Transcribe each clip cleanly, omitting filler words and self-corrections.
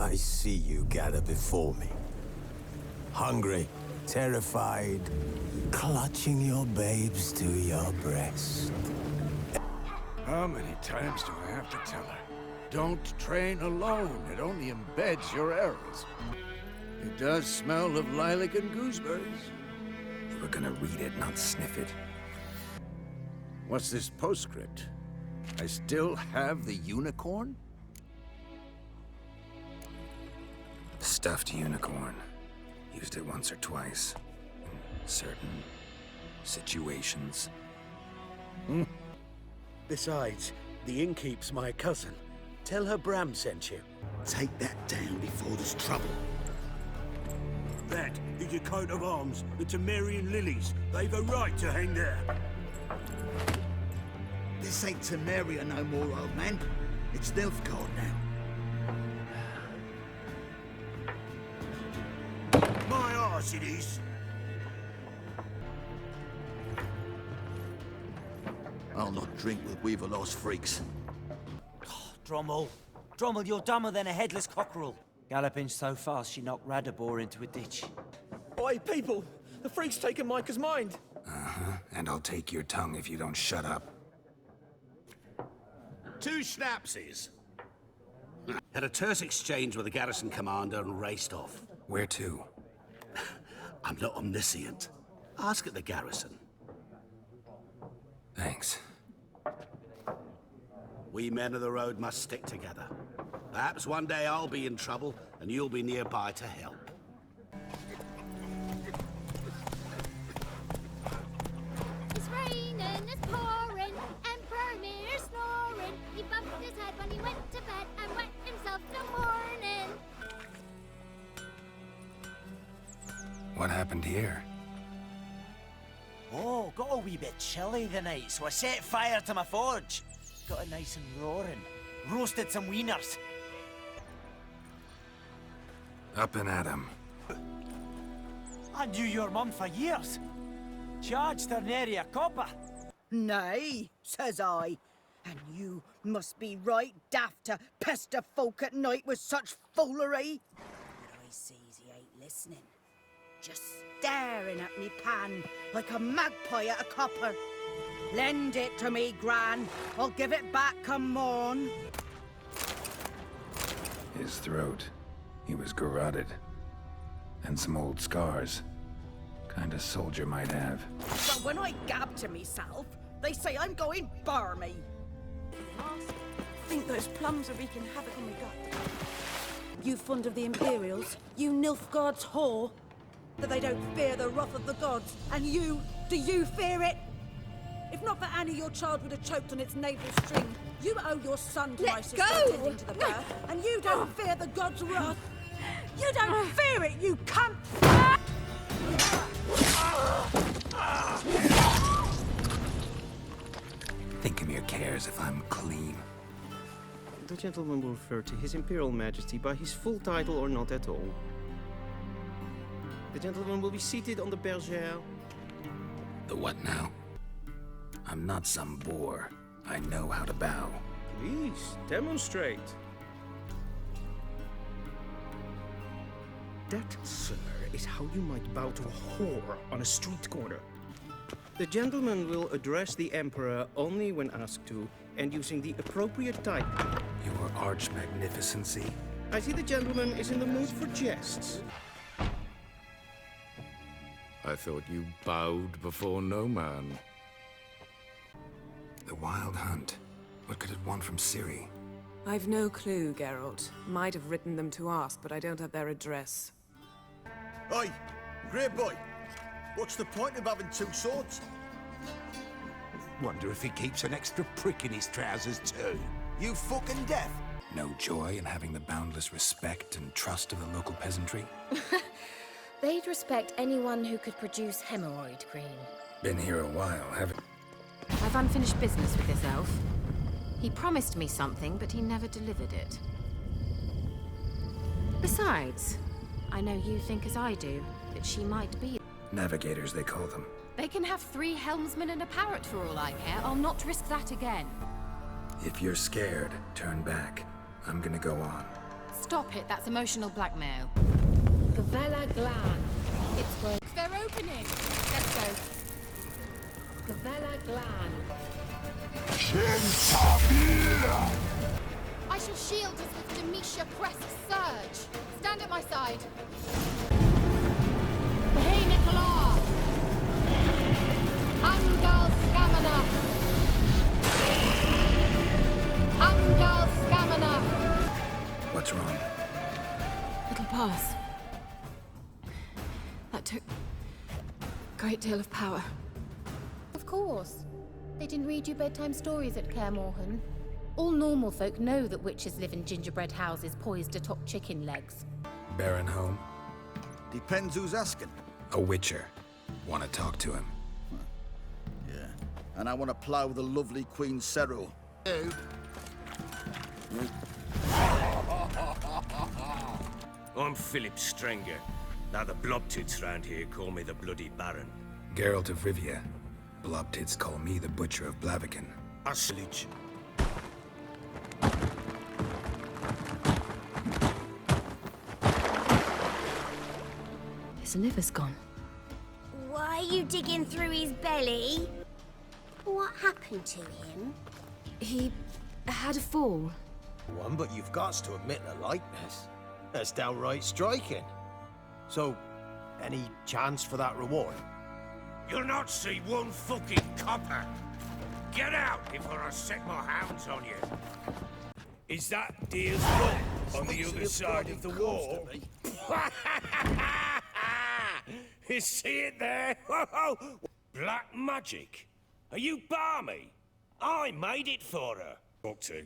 I see you gather before me. Hungry, terrified, clutching your babes to your breast. How many times do I have to tell her? Don't train alone. It only embeds your errors. It does smell of lilac and gooseberries. You were gonna read it, not sniff it. What's this postscript? I still have the unicorn? Stuffed unicorn. Used it once or twice. In certain situations. Besides, the innkeep's my cousin. Tell her Bram sent you. Take that down before there's trouble. That is your coat of arms, the Temerian lilies. They've a right to hang there. This ain't Temeria no more, old man. It's Nilfgaard now. My arse it is. I'll not drink with Weaver-lost freaks. Drommel, you're dumber than a headless cockerel. Galloping so fast, she knocked Radabor into a ditch. Oi, people! The freak's taken Micah's mind! And I'll take your tongue if you don't shut up. 2 schnapsies. Had a terse exchange with the garrison commander and raced off. Where to? I'm not omniscient. Ask at the garrison. Thanks. We men of the road must stick together. Perhaps one day I'll be in trouble and you'll be nearby to help. It's raining, it's pouring, Emperor Mirror snoring. He bumped his head when he went to bed and wet himself till morning. What happened here? Oh, got a wee bit chilly the night, so I set fire to my forge. Got it nice and roaring. Roasted some wieners. Up and at 'em. I knew your mum for years. Charged her nary a copper. Nay, says I. And you must be right daft to pester folk at night with such foolery. But I sees he ain't listening. Just staring at me pan like a magpie at a copper. Lend it to me, Gran. I'll give it back come morn. His throat. He was garroted. And some old scars. Kind of soldier might have. But when I gab to myself, they say I'm going barmy. Think those plums are wreaking havoc on my gut. You fond of the Imperials? You Nilfgaard's whore? That they don't fear the wrath of the gods, and you, do you fear it? If not for Annie, your child would have choked on its navel string. You owe your son to my sister attending to the birth, and you don't fear the gods' wrath. You don't fear it, you cunt! Think him your cares if I'm clean. The gentleman will refer to His Imperial Majesty by his full title or not at all. The gentleman will be seated on the bergère. The what now? I'm not some boor. I know how to bow. Please, demonstrate. That, sir, is how you might bow to a whore on a street corner. The gentleman will address the Emperor only when asked to, and using the appropriate type. Your arch magnificency. I see the gentleman is in the mood for jests. I thought you bowed before no man. The Wild Hunt. What could it want from Ciri? I've no clue, Geralt. Might have written them to ask, but I don't have their address. Oi, great boy. What's the point of having 2 swords? Wonder if he keeps an extra prick in his trousers too. You fucking deaf. No joy in having the boundless respect and trust of the local peasantry? They'd respect anyone who could produce hemorrhoid cream. Been here a while, haven't... I've unfinished business with this elf. He promised me something, but he never delivered it. Besides, I know you think as I do, that she might be... Navigators, they call them. They can have 3 helmsmen and a parrot for all I care. I'll not risk that again. If you're scared, turn back. I'm gonna go on. Stop it, that's emotional blackmail. Gavella Glan. It's work. They're opening. Let's go. Gavella Glan. I shall shield us with Demetia Crest Surge. Stand at my side. Hey, Nicola! Angal Scamina! Angal Scamina! What's wrong? It'll pass. That took a great deal of power. Of course. They didn't read you bedtime stories at Kaer Morhen. All normal folk know that witches live in gingerbread houses poised atop chicken legs. Baron home? Depends who's asking. A witcher. Want to talk to him? Yeah. And I want to plough the lovely Queen Cyril. I'm Philip Strenger. Now the blobtits round here call me the Bloody Baron. Geralt of Rivia. Blobtits call me the Butcher of Blaviken. Aslich. His liver's gone. Why are you digging through his belly? What happened to him? He had a fall. One, but you've got to admit the likeness. That's downright striking. So, any chance for that reward? You'll not see one fucking copper. Get out before I set my hounds on you. Is that Deer's Butt on the other side of the wall? You see it there? Black magic. Are you balmy? I made it for her. Talk to.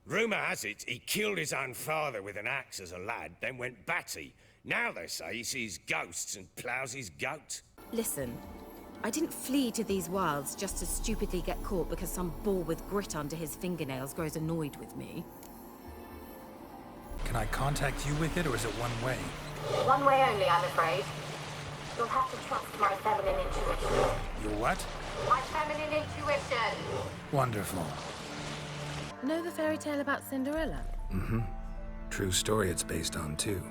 Rumour has it he killed his own father with an axe as a lad, then went batty. Now they say he sees ghosts and ploughs his goat. Listen, I didn't flee to these wilds just to stupidly get caught because some boar with grit under his fingernails grows annoyed with me. Can I contact you with it, or is it one way? One way only, I'm afraid. You'll have to trust my feminine intuition. Your what? My feminine intuition! Wonderful. Know the fairy tale about Cinderella? Mm-hmm. True story it's based on, too.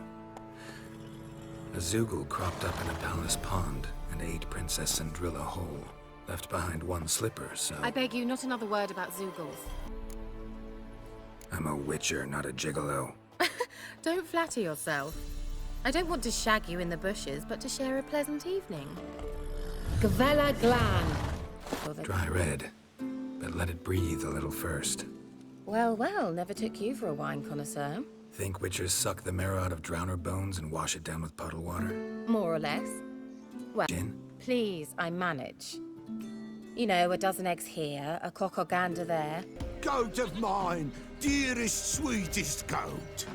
A Zoogle cropped up in a palace pond and ate Princess Cinderella whole. Left behind one slipper, so... I beg you, not another word about Zoogles. I'm a witcher, not a gigolo. Don't flatter yourself. I don't want to shag you in the bushes, but to share a pleasant evening. Gavella Glan. Dry red, but let it breathe a little first. Well, well, never took you for a wine connoisseur. Think witchers suck the marrow out of drowner bones and wash it down with puddle water? More or less. Well, Gin? Please, I manage. You know, a dozen eggs here, a cock or gander there. Goat of mine, dearest, sweetest goat.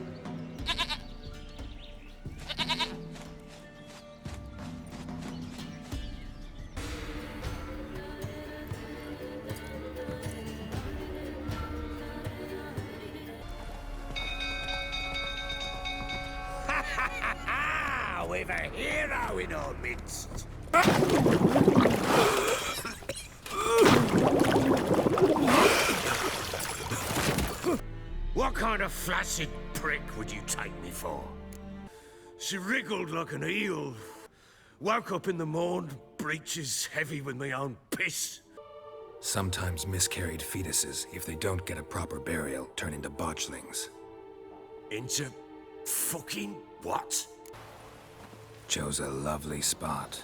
We've a hero in our midst. What kind of flaccid prick would you take me for? She wriggled like an eel. Woke up in the morn, breeches heavy with my own piss. Sometimes miscarried fetuses, if they don't get a proper burial, turn into botchlings. Into fucking what? Chose a lovely spot.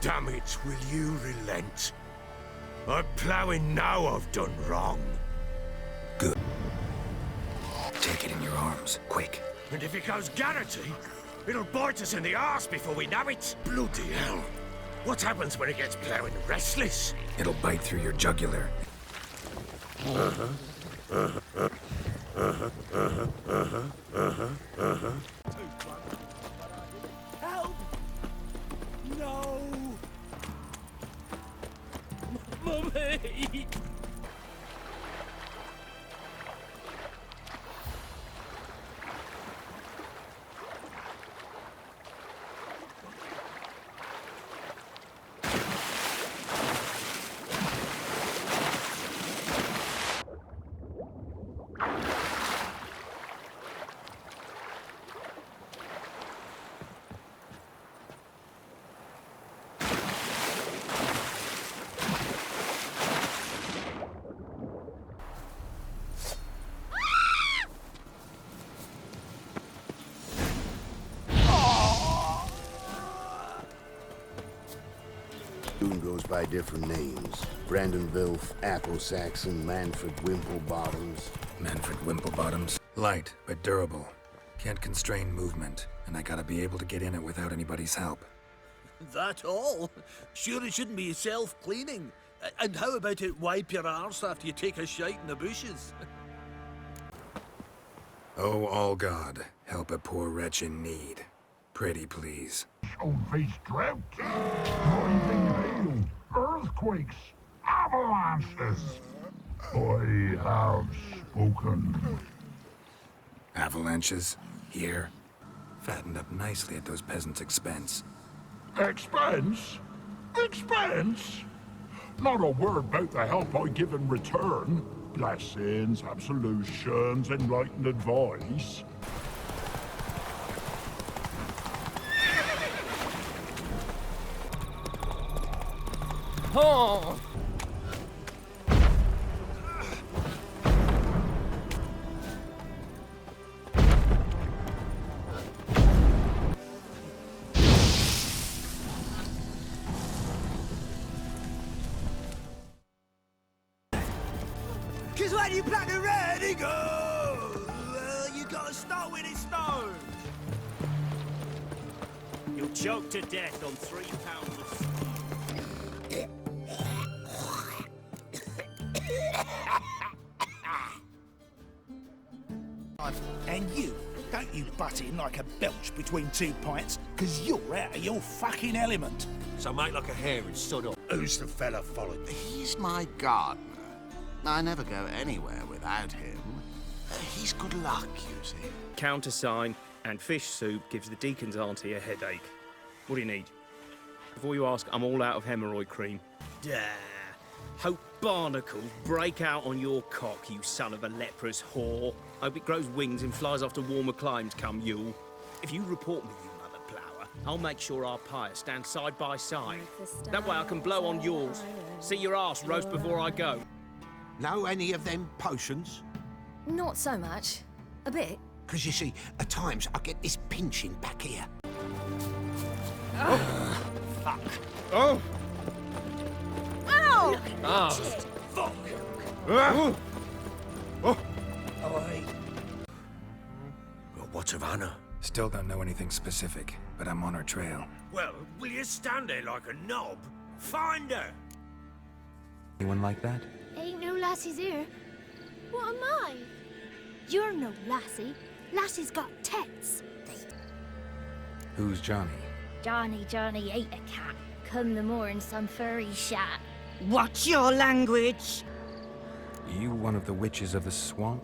Damn it, will you relent? I'm ploughing now I've done wrong. Good. Take it in your arms, quick. And if it goes Garrity, it'll bite us in the arse before we know it. Bloody hell. What happens when it gets ploughing restless? It'll bite through your jugular. Help! No! Mummy! Boone goes by different names. Brandon Vilf, Apple Saxon, Manfred Wimplebottoms. Manfred Wimplebottoms. Light, but durable. Can't constrain movement, and I gotta be able to get in it without anybody's help. That all? Sure it shouldn't be self-cleaning. And how about it wipe your arse after you take a shite in the bushes? Oh, all God, help a poor wretch in need. Pretty please. Face drought, rising hail, earthquakes, avalanches. I have spoken. Avalanches? Here? Fattened up nicely at those peasants' expense. Expense? Expense? Not a word about the help I give in return. Blessings, absolutions, enlightened advice. Oh! Cause when you plant the red eagle, you gotta start with it stone. You'll choke to death on 3 pounds of... And you, don't you butt in like a belch between 2 pints, cause you're out of your fucking element. So make like a hare and sod off. Who's the fella following me? He's my gardener. I never go anywhere without him. He's good luck, you see. Countersign and fish soup gives the deacon's auntie a headache. What do you need? Before you ask, I'm all out of hemorrhoid cream. Duh. Hope barnacles break out on your cock, you son of a leprous whore. Hope it grows wings and flies off to warmer climes come Yule. If you report me, you mother plower, I'll make sure our pyres stand side by side. That way I can blow on yours. See your arse roast before I go. Know any of them potions? Not so much. A bit. Because you see, at times I get this pinching back here. Oh. Fuck. Oh! Ow! Oh. Fuck. Oh. Oh. Well, what's of Anna? Still don't know anything specific, but I'm on her trail. Well, will you stand there like a knob? Find her! Anyone like that? Ain't no lassies here. What am I? You're no lassie. Lassie's got tets. Who's Johnny? Johnny ate a cat. Come the morn some furry shat. Watch your language. You one of the witches of the swamp?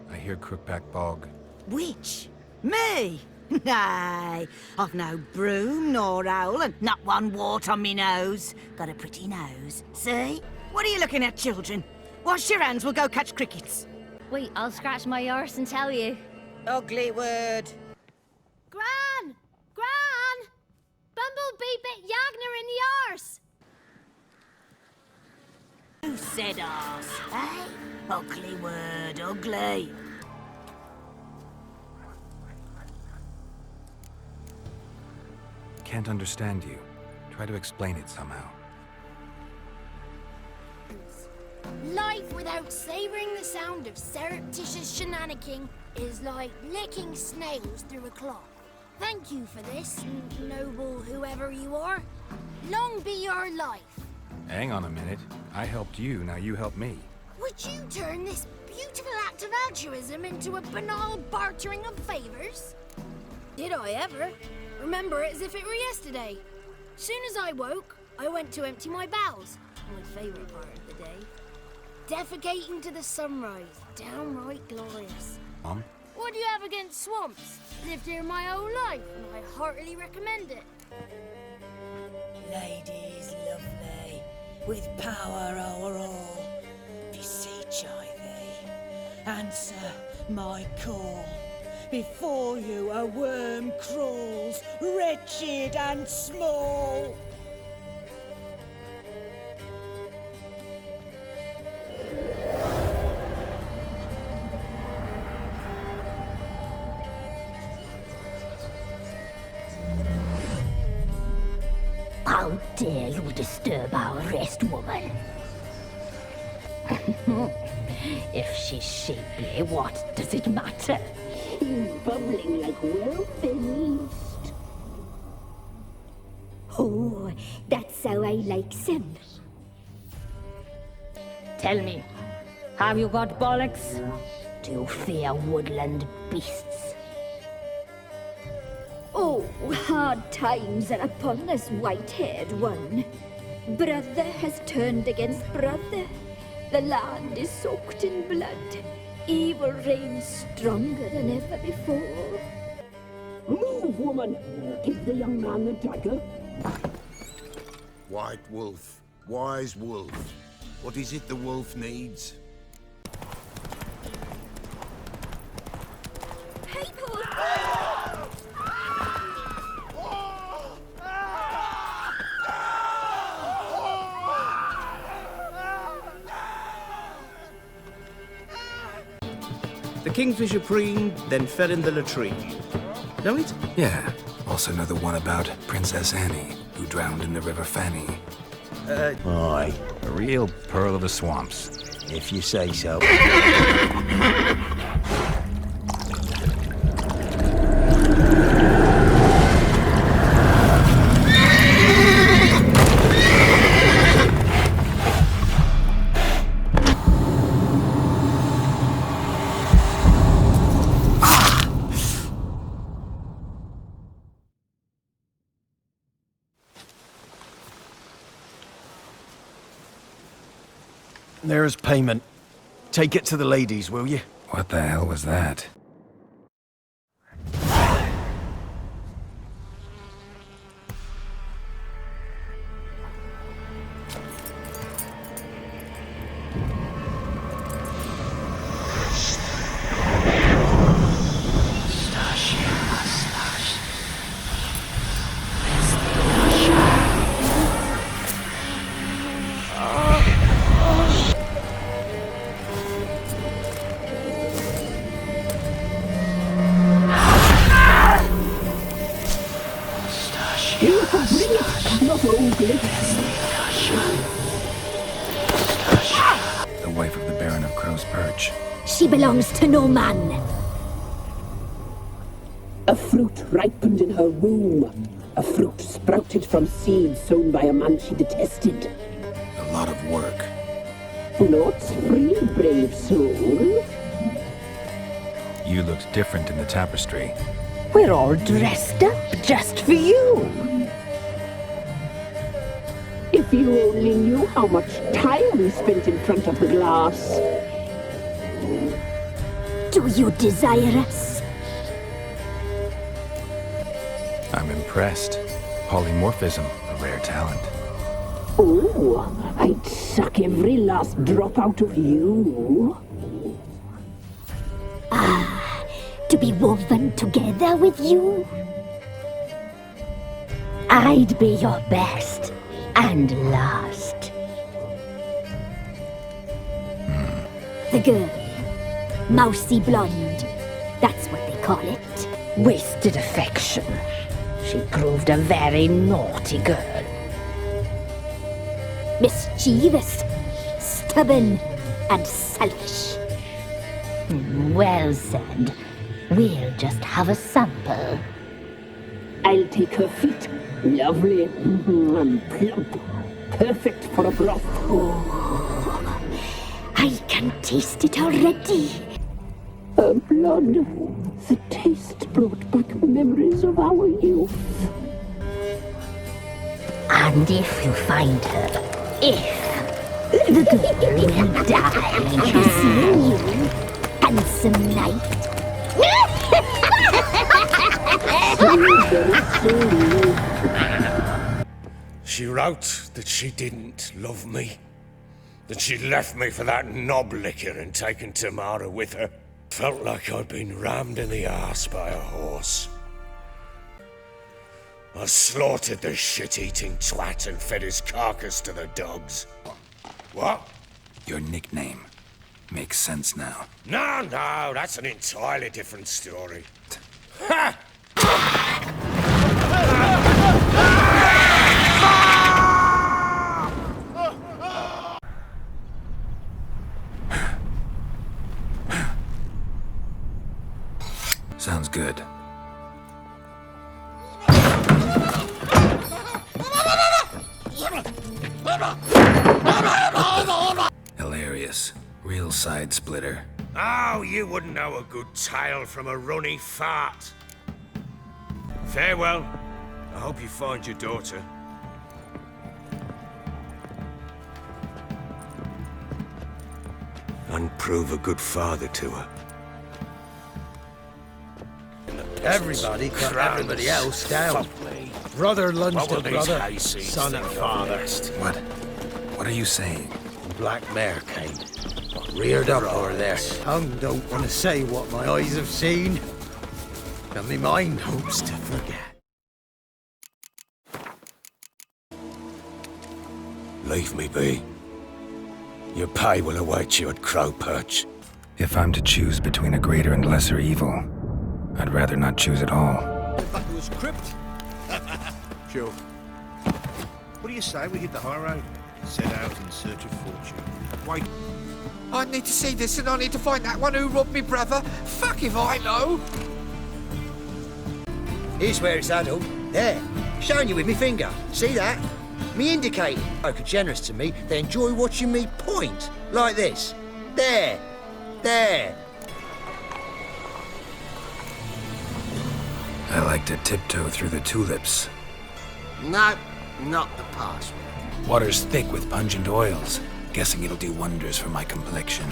I hear Crookback Bog. Witch? Me? Nay, I've no broom nor owl and not one wart on me nose. Got a pretty nose. See? What are you looking at, children? Wash your hands, we'll go catch crickets. Wait, I'll scratch my arse and tell you. Ugly word. Gran! Gran! Bumblebee bit Yagner in the arse! Who said arse, eh? Ugly word, ugly. Can't understand you. Try to explain it somehow. Life without savouring the sound of surreptitious shenanigans is like licking snails through a cloth. Thank you for this, noble whoever you are. Long be your life. Hang on a minute. I helped you, now you help me. Would you turn this beautiful act of altruism into a banal bartering of favours? Did I ever? Remember it as if it were yesterday. Soon as I woke, I went to empty my bowels. My favourite part of the day. Defecating to the sunrise. Downright glorious. Mom? What do you have against swamps? Lived here my whole life, and I heartily recommend it. Ladies lovely, with power o'er all, beseech I thee, answer my call. Before you a worm crawls, wretched and small. Oh dare you disturb our rest, woman? If she's shapely, what does it matter? She's bubbling like well-fed yeast. Oh, that's how I likes him. Tell me, have you got bollocks? Do you fear woodland beasts? Oh, hard times are upon us, white-haired one. Brother has turned against brother. The land is soaked in blood. Evil reigns stronger than ever before. Move, woman! Give the young man the dagger. White wolf, wise wolf. What is it the wolf needs? People! The Kingfisher Preen then fell in the latrine. Know it? Yeah. Also know the one about Princess Annie, who drowned in the River Fanny. Aye, a real pearl of the swamps, if you say so. There's payment. Take it to the ladies, will you? What the hell was that? The wife of the Baron of Crow's Perch. She belongs to no man. A fruit ripened in her womb. A fruit sprouted from seeds sown by a man she detested. A lot of work. Not free, brave soul. You looked different in the tapestry. We're all dressed up just for you. If you only knew how much time we spent in front of the glass. Do you desire us? I'm impressed. Polymorphism, a rare talent. Oh, I'd suck every last drop out of you. Ah, to be woven together with you? I'd be your best and last. The girl. Mousy blonde. That's what they call it. Wasted affection. She proved a very naughty girl. Mischievous, stubborn, and selfish. Well said. We'll just have a sample. I'll take her feet. Lovely and plump. Perfect for a broth. Oh, I can taste it already. Her blood. The taste brought back memories of our youth. And if you find her, the girl will die. I'll see you, handsome knight. She wrote that she didn't love me. That she left me for that knob licker and taken Tamara with her. Felt like I'd been rammed in the arse by a horse. I slaughtered the shit-eating twat and fed his carcass to the dogs. What? Your nickname makes sense now. No, that's an entirely different story. Ha! Hilarious. Real side splitter. Oh, you wouldn't know a good tale from a runny fart. Farewell. I hope you find your daughter. And prove a good father to her. Everybody cut everybody else down. Brother lunge to brother, son and father. What are you saying? Black mare came. Reared up over there. Tongue don't want to say what my eyes have seen. And my mind hopes to forget. Leave me be. Your pay will await you at Crow Perch. If I'm to choose between a greater and lesser evil, I'd rather not choose at all. That was crypt. Sure. What do you say we hit the high road? Set out in search of fortune. Wait. I need to see this and I need to find that one who robbed me brother. Fuck if I know. Here's where it's adult. There. Showing you with me finger. See that? Me indicating. Folk are generous to me. They enjoy watching me point. Like this. There. There. I like to tiptoe through the tulips. No, not the password. Water's thick with pungent oils. Guessing it'll do wonders for my complexion.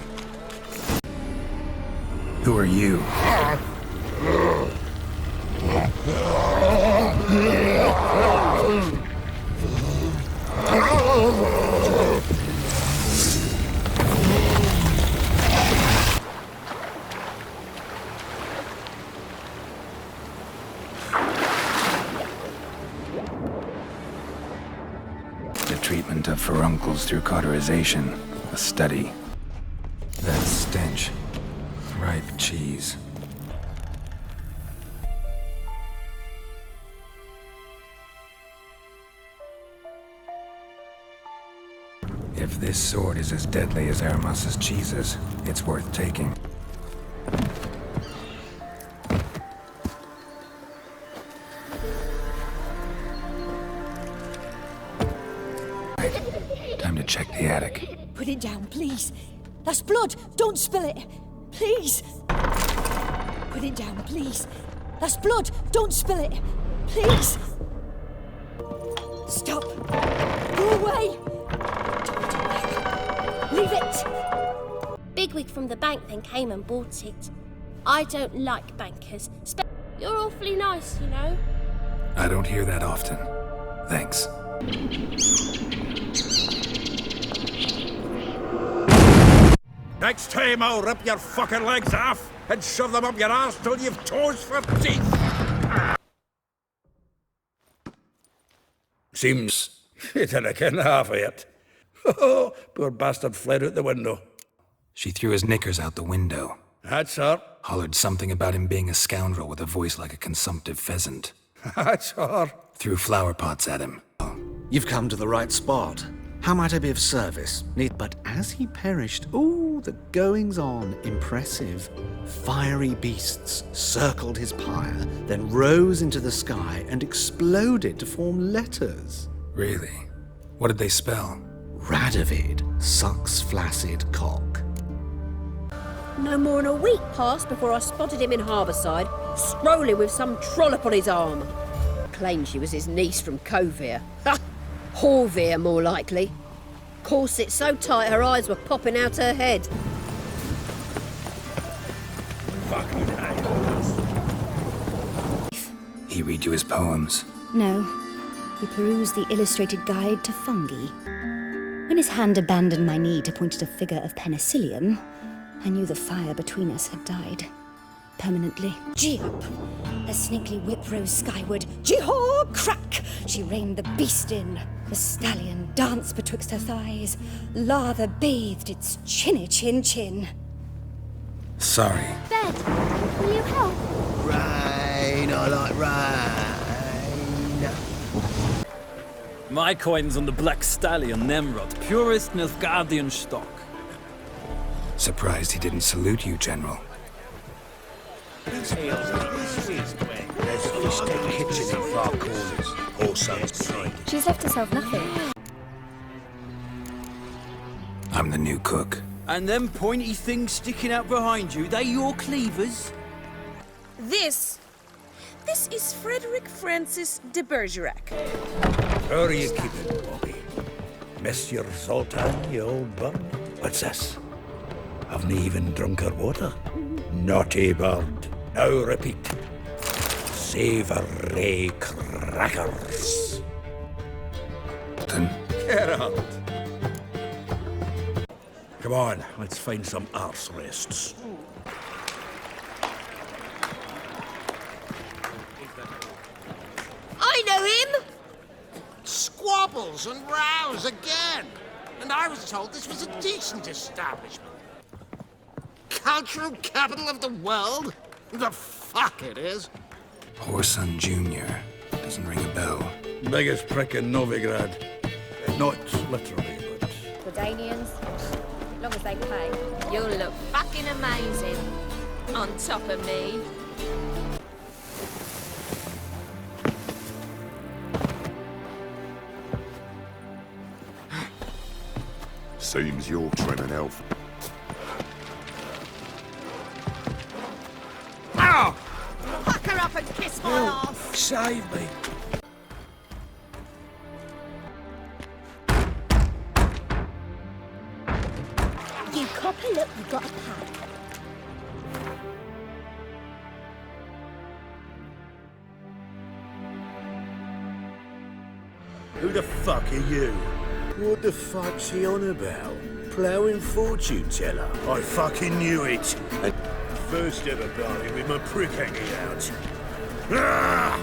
Who are you? The treatment of furuncles through cauterization. A study. That stench. Ripe cheese. If this sword is as deadly as Aramas's cheeses, it's worth taking. Time to check the attic. Put it down, please. That's blood. Don't spill it. Please. Put it down, please. That's blood. Don't spill it. Please. Stop. Go away. Don't do that. Leave it. Bigwig from the bank then came and bought it. I don't like bankers. You're awfully nice, you know. I don't hear that often. Thanks. Next time I'll rip your fucking legs off and shove them up your ass till you've toes for teeth. Seems you didn't ken half of it. Oh, poor bastard fled out the window. She threw his knickers out the window. That's her. Hollered something about him being a scoundrel with a voice like a consumptive pheasant. That's her. Threw flower pots at him. You've come to the right spot. How might I be of service? But as he perished, the goings-on, impressive. Fiery beasts circled his pyre, then rose into the sky and exploded to form letters. Really? What did they spell? Radovid, sucks flaccid cock. No more than a week passed before I spotted him in Harbourside, strolling with some trollop on his arm. Claimed she was his niece from Kovir. Ha! Horvir, more likely. Corset so tight her eyes were popping out her head. Fucking He read you his poems? No. He perused the illustrated guide to fungi. When his hand abandoned my knee to point at a figure of penicillium, I knew the fire between us had died. Permanently. Gee up! A snaky whip rose skyward. Gee-haw! Crack! She reined the beast in. The stallion danced betwixt her thighs. Lather bathed its chinny chin. Sorry. Ben, will you help? Rain, I like rain. My coin's on the Black Stallion, Nemrod, purest Nilfgaardian stock. Surprised he didn't salute you, General. There's a kitchen in far corners. All sons behind it. She's left herself nothing. I'm the new cook. And them pointy things sticking out behind you, they your cleavers? This is Frederick Francis de Bergerac. How are you keeping, Bobby? Monsieur Zoltan, you old bird? What's this? Haven't even drunk her water? Naughty bird. Now repeat. Savoury crackers. Then Geralt. Come on, let's find some arse rests. I know him! Squabbles and rows again. And I was told this was a decent establishment. Cultural capital of the world? The fuck it is. Whoreson Jr. Doesn't ring a bell. Biggest prick in Novigrad. Not literally, but... Gordanians, as long as they pay, you'll look fucking amazing on top of me. Seems you're trimming elf. Ow! Pack her up and kiss my ass! Save me. You copper, look, you got a pad. Who the fuck are you? What the fuck's he on about? Ploughing fortune teller? I fucking knew it. And first ever party with my prick hanging out. Ah!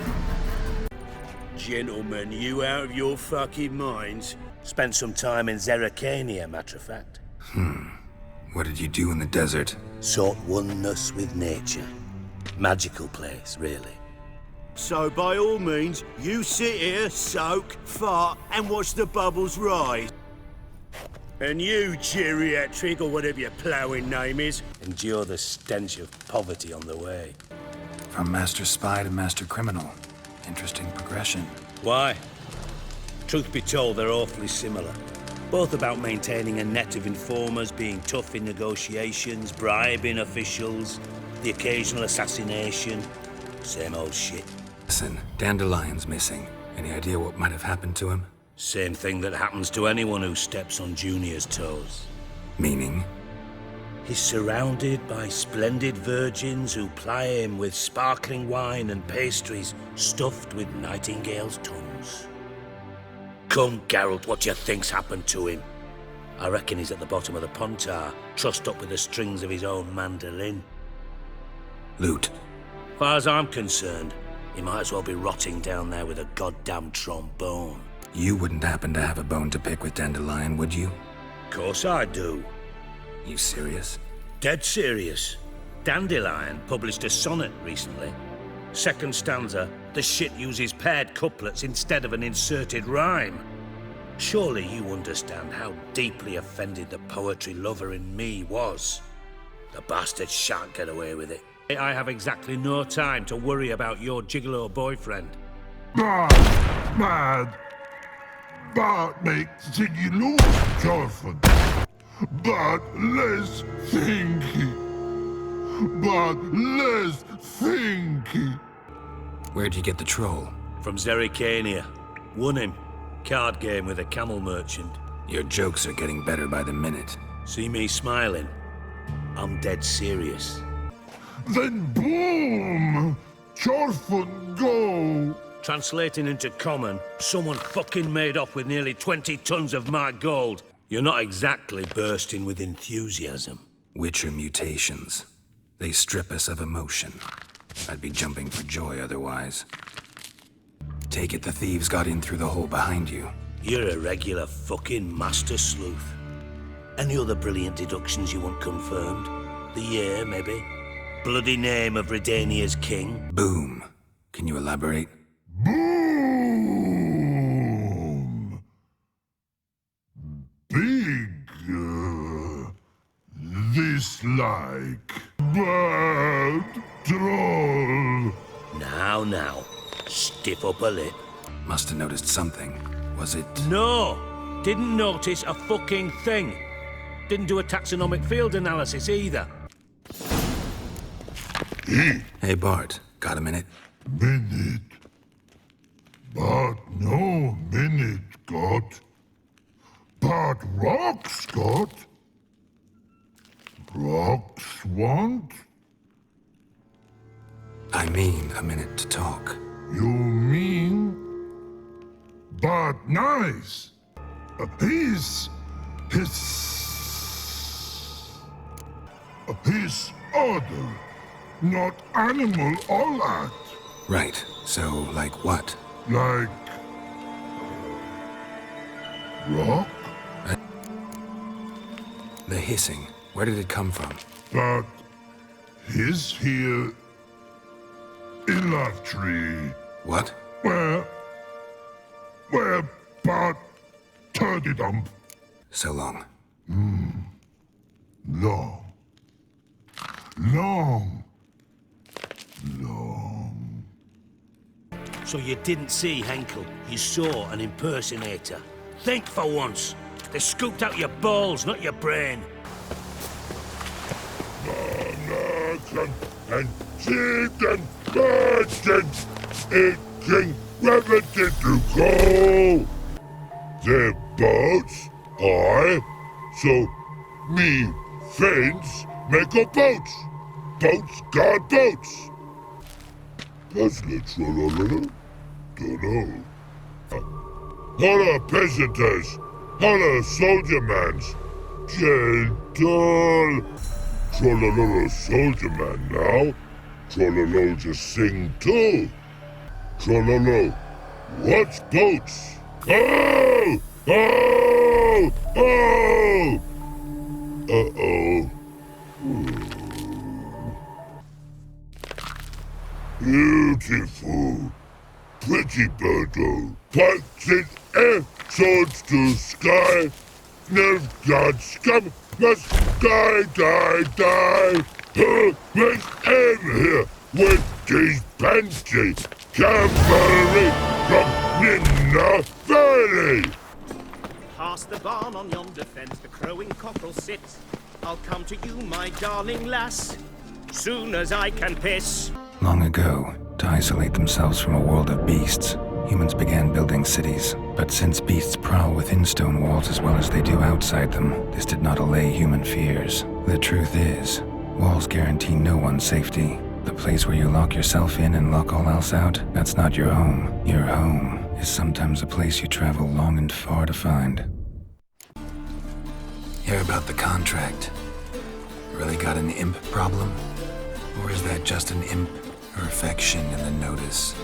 Gentlemen, you out of your fucking minds? Spent some time in Zerrikania, matter of fact. What did you do in the desert? Sought oneness with nature. Magical place, really. So by all means, you sit here, soak, fart, and watch the bubbles rise. And you, geriatric, or whatever your ploughing name is, endure the stench of poverty on the way. From master spy to master criminal. Interesting progression. Why? Truth be told, they're awfully similar. Both about maintaining a net of informers, being tough in negotiations, bribing officials, the occasional assassination. Same old shit. Listen, Dandelion's missing. Any idea what might have happened to him? Same thing that happens to anyone who steps on Junior's toes. Meaning? He's surrounded by splendid virgins who ply him with sparkling wine and pastries stuffed with nightingales' tongues. Come, Geralt, what do you think's happened to him? I reckon he's at the bottom of the Pontar, trussed up with the strings of his own mandolin. Loot. Far as I'm concerned, he might as well be rotting down there with a goddamn trombone. You wouldn't happen to have a bone to pick with Dandelion, would you? Course I do. You serious? Dead serious. Dandelion published a sonnet recently. Second stanza, the shit uses paired couplets instead of an inserted rhyme. Surely you understand how deeply offended the poetry lover in me was. The bastard shan't get away with it. I have exactly no time to worry about your gigolo boyfriend. Bad makes you lose, Jonathan. But less thinky. Where'd you get the troll? From Zerrikania. Won him. Card game with a camel merchant. Your jokes are getting better by the minute. See me smiling? I'm dead serious. Then boom! Chorfun go! Translating into common, someone fucking made off with nearly 20 tons of my gold. You're not exactly bursting with enthusiasm. Witcher mutations. They strip us of emotion. I'd be jumping for joy otherwise. Take it the thieves got in through the hole behind you. You're a regular fucking master sleuth. Any other brilliant deductions you want confirmed? The year, maybe? Bloody name of Redania's king? Boom. Can you elaborate? Boom! Big, this like bad troll. Now, stiff up a lip. Must have noticed something. Was it? No! Didn't notice a fucking thing. Didn't do a taxonomic field analysis either. Hey, Bart, got a minute? Minute. But no minute got. But rocks got. Rocks want? I mean a minute to talk. You mean? But nice. His other, not animal all that. Right, so like what? Like rock? The hissing, where did it come from? But his here in that tree. What? Where but turdy dump. So long. Long. So you didn't see Henkel, you saw an impersonator. Think for once. They scooped out your balls, not your brain. And cheat and merchant, aching, whether did you go? The boats, so me friends make a boats. Boats got boats. Puzzler trollololo? Dunno. Holla peasanters, holla soldiermans, gentle. Trollololo soldier man now. Trollolo just sing too. Trollolo, what's boats? Oh! Oh! Oh! Uh-oh. Beautiful. Pretty birdo. Puts in air, swords to sky. Nerve god scum must die. Who makes in here with these benches? Cavalry from Ninna Valley. Past the barn on yonder fence, the crowing cockerel sits. I'll come to you, my darling lass, soon as I can piss. Long ago, to isolate themselves from a world of beasts, humans began building cities. But since beasts prowl within stone walls as well as they do outside them, this did not allay human fears. The truth is, walls guarantee no one's safety. The place where you lock yourself in and lock all else out, that's not your home. Your home is sometimes a place you travel long and far to find. Hear about the contract? Really got an imp problem? Or is that just an imp perfection in the notice?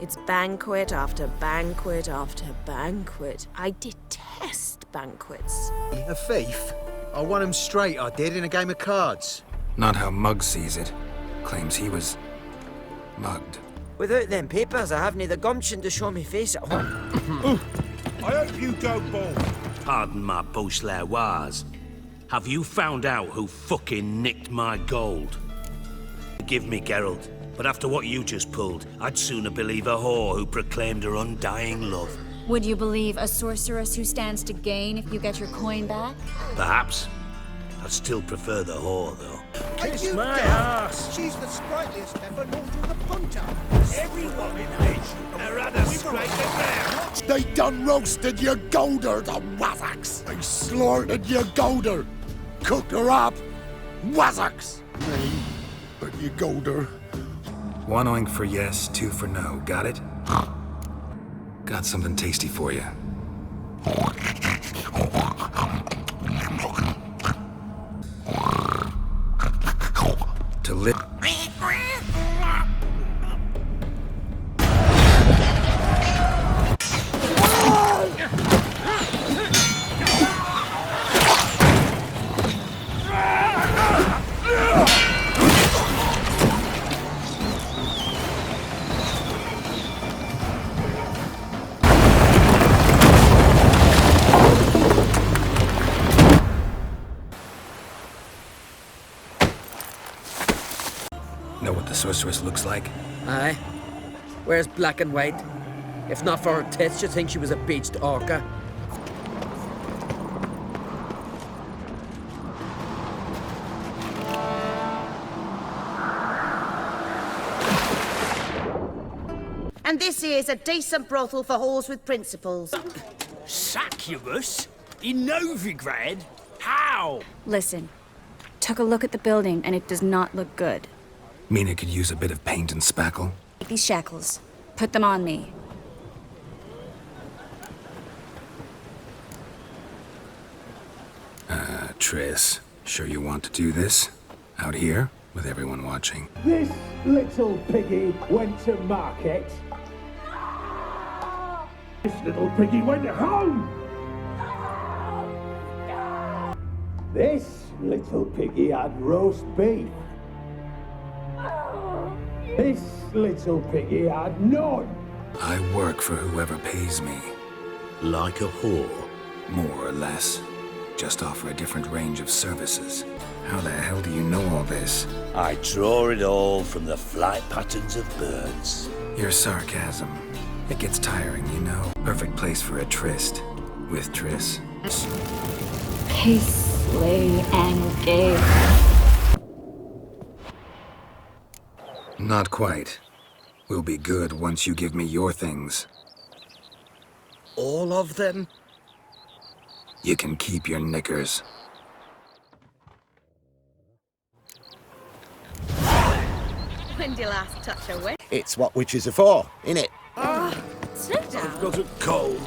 It's banquet after banquet after banquet. I detest banquets. A thief? I won him straight, I did, in a game of cards. Not how Mugg sees it. Claims he was mugged. Without them papers, I haven't the gumption to show me face at home. I hope you don't ball. Pardon my bourgeois. Have you found out who fucking nicked my gold? Forgive me, Geralt, but after what you just pulled, I'd sooner believe a whore who proclaimed her undying love. Would you believe a sorceress who stands to gain if you get your coin back? Perhaps. I'd still prefer the whore, though. Kiss my ass! She's the sprightliest heifer north of the punter. Everyone in H are rather scrape it there. They done roasted your golder, the wazzocks. They slaughtered your golder. Cooked her up. Wazzocks. Nay, but your golder. 1 oink for yes, 2 for no. Got it? Got something tasty for you. To live. Know what the sorceress looks like? Aye. Where's black and white? If not for her tits, you'd think she was a beached orca. And this here's a decent brothel for whores with principles. Succubus? In Novigrad? How? Listen, took a look at the building and it does not look good. Mina could use a bit of paint and spackle. Take these shackles. Put them on me. Triss, sure you want to do this? Out here, with everyone watching. This little piggy went to market. This little piggy went home. This little piggy had roast beef. This little piggy had none. I work for whoever pays me. Like a whore? More or less. Just offer a different range of services. How the hell do you know all this? I draw it all from the flight patterns of birds. Your sarcasm. It gets tiring, you know. Perfect place for a tryst. With Triss. Kiss, slay, and give. Not quite. We'll be good once you give me your things. All of them? You can keep your knickers. When did you last touch a witch? It's what witches are for, innit? Sit down. I've got a cold.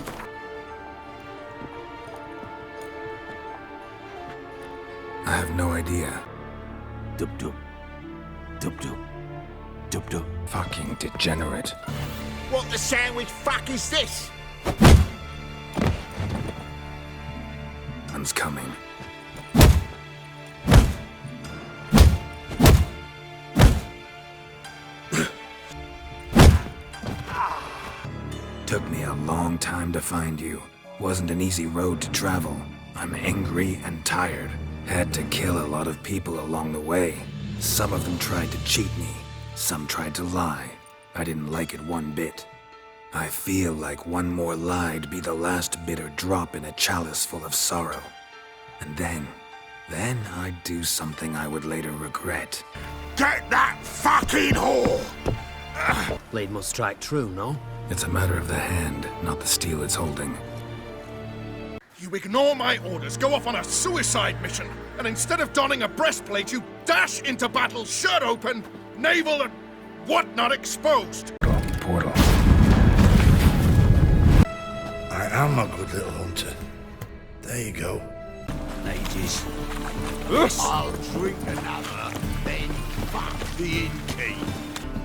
I have no idea. Dub-dub. Dub-dub. Dub-dub. Fucking degenerate. What the sandwich fuck is this? One's coming. Took me a long time to find you. Wasn't an easy road to travel. I'm angry and tired. Had to kill a lot of people along the way. Some of them tried to cheat me. Some tried to lie. I didn't like it one bit. I feel like one more lie'd be the last bitter drop in a chalice full of sorrow. And then I'd do something I would later regret. Get that fucking whore! Blade must strike true, no? It's a matter of the hand, not the steel it's holding. You ignore my orders, go off on a suicide mission, and instead of donning a breastplate, you dash into battle, shirt open, navel and whatnot exposed. Portal. I am a good little hunter. There you go. Ages. I'll drink another, then fuck the innkeep.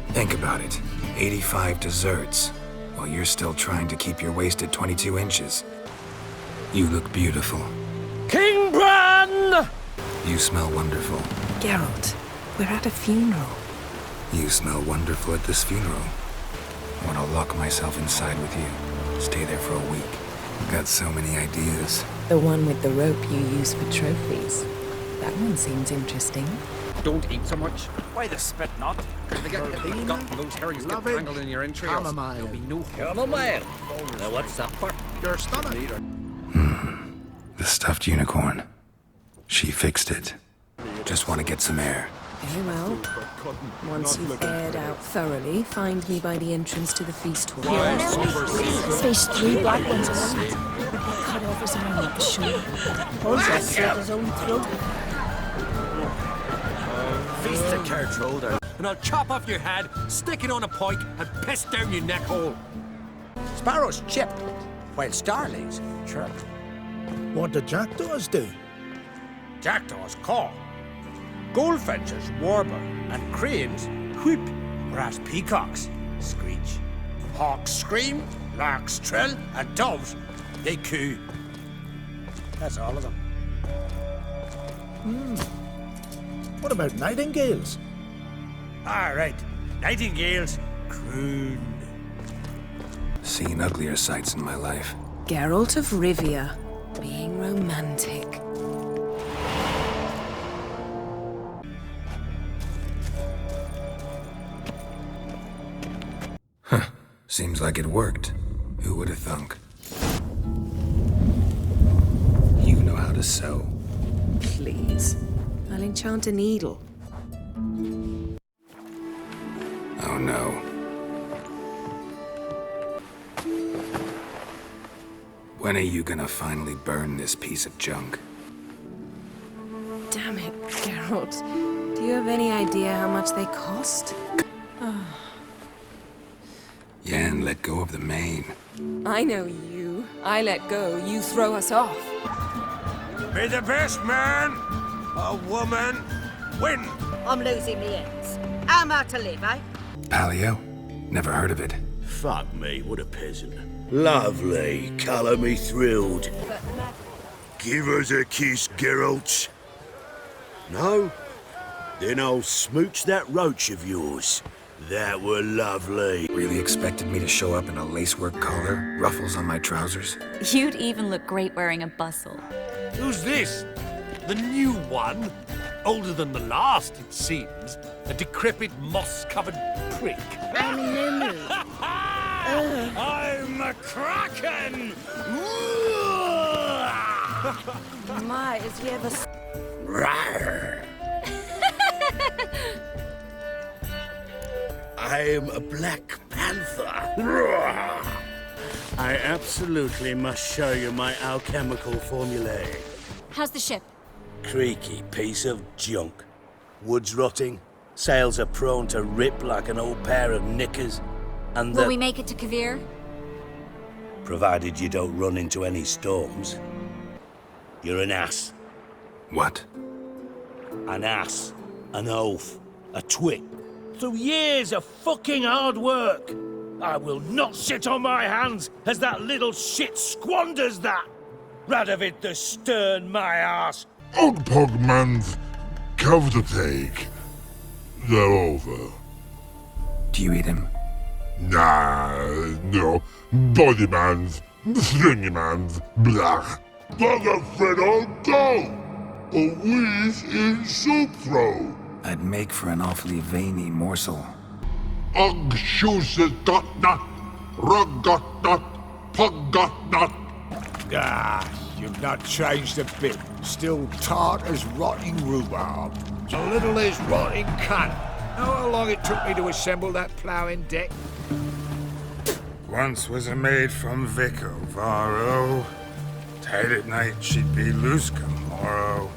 Think about it. 85 desserts, while you're still trying to keep your waist at 22 inches. You look beautiful. King Bran! You smell wonderful. Geralt, we're at a funeral. You smell wonderful at this funeral. I want to lock myself inside with you. Stay there for a week. Got so many ideas. The one with the rope you use for trophies. That one seems interesting. Don't eat so much. Why the spit not? Because they get gotten those herrings get tangled in your entrails. There'll be no chamomile. Now what's that part? Your stomach. The stuffed unicorn. She fixed it. Just want to get some air. Very well. Once you've aired out thoroughly, find me by the entrance to the feast hall. Space 3 black ones around. Cut off his arm at the shoulder. Also slit his own throat. Feast the carrot shoulder, and I'll chop off your head, stick it on a pike, and piss down your neck hole. Sparrows chip, while starlings chirp. What do jackdaws do? Jackdaws caw. Goldfinches warble, and cranes whoop, whereas peacocks screech. Hawks scream, larks trill, and doves, they coo. That's all of them. What about nightingales? All right, nightingales croon. Seen uglier sights in my life. Geralt of Rivia, being romantic. Seems like it worked. Who would have thunk? You know how to sew. Please. I'll enchant a needle. Oh no. When are you gonna finally burn this piece of junk? Damn it, Geralt. Do you have any idea how much they cost? Yen, let go of the mane. I know you. I let go, you throw us off. May the best man or woman win. I'm losing me heads. How am I to live, eh? Paleo? Never heard of it. Fuck me, what a peasant. Lovely, colour me thrilled. Give us a kiss, Geralt. No? Then I'll smooch that roach of yours. That were lovely. Really expected me to show up in a lacework collar, ruffles on my trousers? You'd even look great wearing a bustle. Who's this? The new one? Older than the last, it seems. A decrepit, moss-covered prick. I'm in no mood. I'm a kraken! My, is he ever... Rawr. I'm a Black Panther. Rawr. I absolutely must show you my alchemical formulae. How's the ship? Creaky piece of junk. Wood's rotting, sails are prone to rip like an old pair of knickers, and Will we make it to Kavir? Provided you don't run into any storms. You're an ass. What? An ass. An oaf. A twit. Through years of fucking hard work. I will not sit on my hands as that little shit squanders that. Radovid the Stern, my ass. Ogpogmans, cover the plague. They're over. Do you eat him? Nah, no. Bodymans, stringymans, blah. Bugger Fred, I'll go! A wheeze in soup throw. I'd make for an awfully veiny morsel. Og shoes got nut, rug got nut, pug got nut. Ah, you've not changed a bit. Still tart as rotting rhubarb. So little as rotting cunt. Know how long it took me to assemble that ploughing deck? Once was a maid from Vico, Varro. Tight at night she'd be loose come morrow.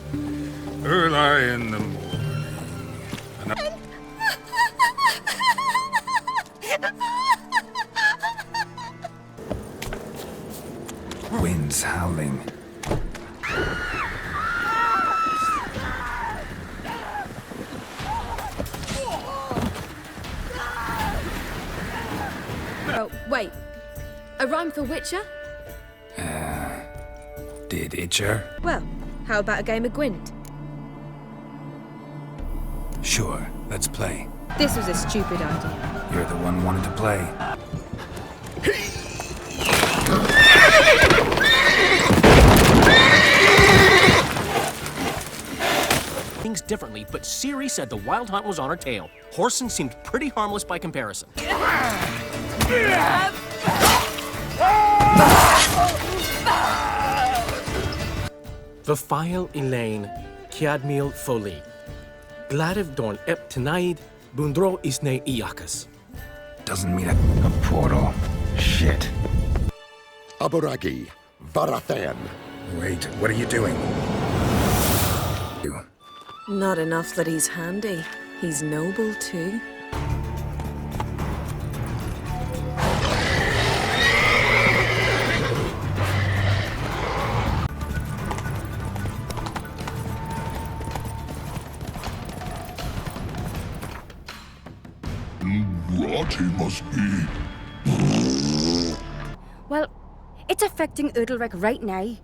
Early in the morning. Winds howling. Oh, wait. A rhyme for Witcher? Did Itcher? Well, how about a game of Gwent? Sure, let's play. This was a stupid idea. You're the one wanted to play. Things differently, but Ciri said the Wild Hunt was on her tail. Whoreson seemed pretty harmless by comparison. The file Elaine, Kiadmil Foli. Gladiv dorn ep tenaid, bundro isne iakas. Doesn't mean a portal. Shit. Aburagi, Varathan. Wait, what are you doing? Not enough that he's handy. He's noble, too. Rot he must be. Well, it's affecting Udalric right now.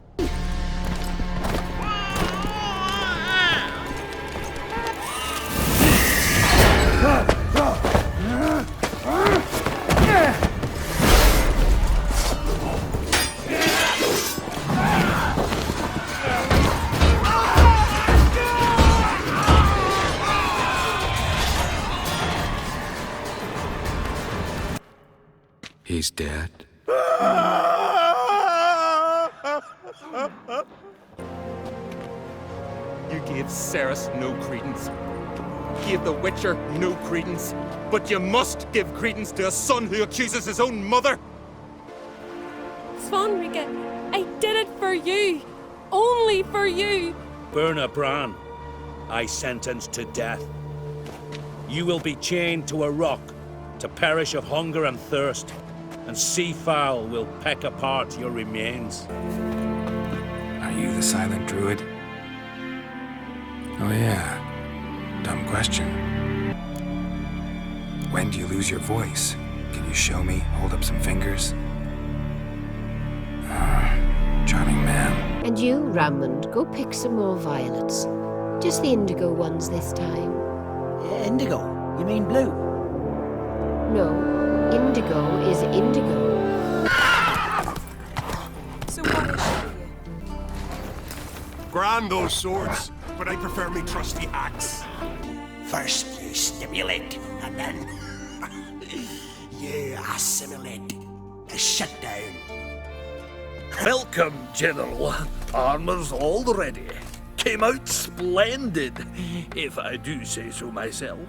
He's dead. You give Ceres no credence. Give the Witcher no credence. But you must give credence to a son who accuses his own mother. Svanrige, I did it for you. Only for you. Burna Bran, I sentence to death. You will be chained to a rock to perish of hunger and thirst, and sea fowl will peck apart your remains. Are you the silent druid? Oh yeah. Dumb question. When do you lose your voice? Can you show me? Hold up some fingers? Charming man. And you, Rammond, go pick some more violets. Just the indigo ones this time. Indigo? You mean blue? No, indigo is indigo. So what is she? Grand those swords, but I prefer me trusty axe. First you stimulate, and then you assimilate. Shut down. Welcome, General. Armor's all ready. Came out splendid, if I do say so myself.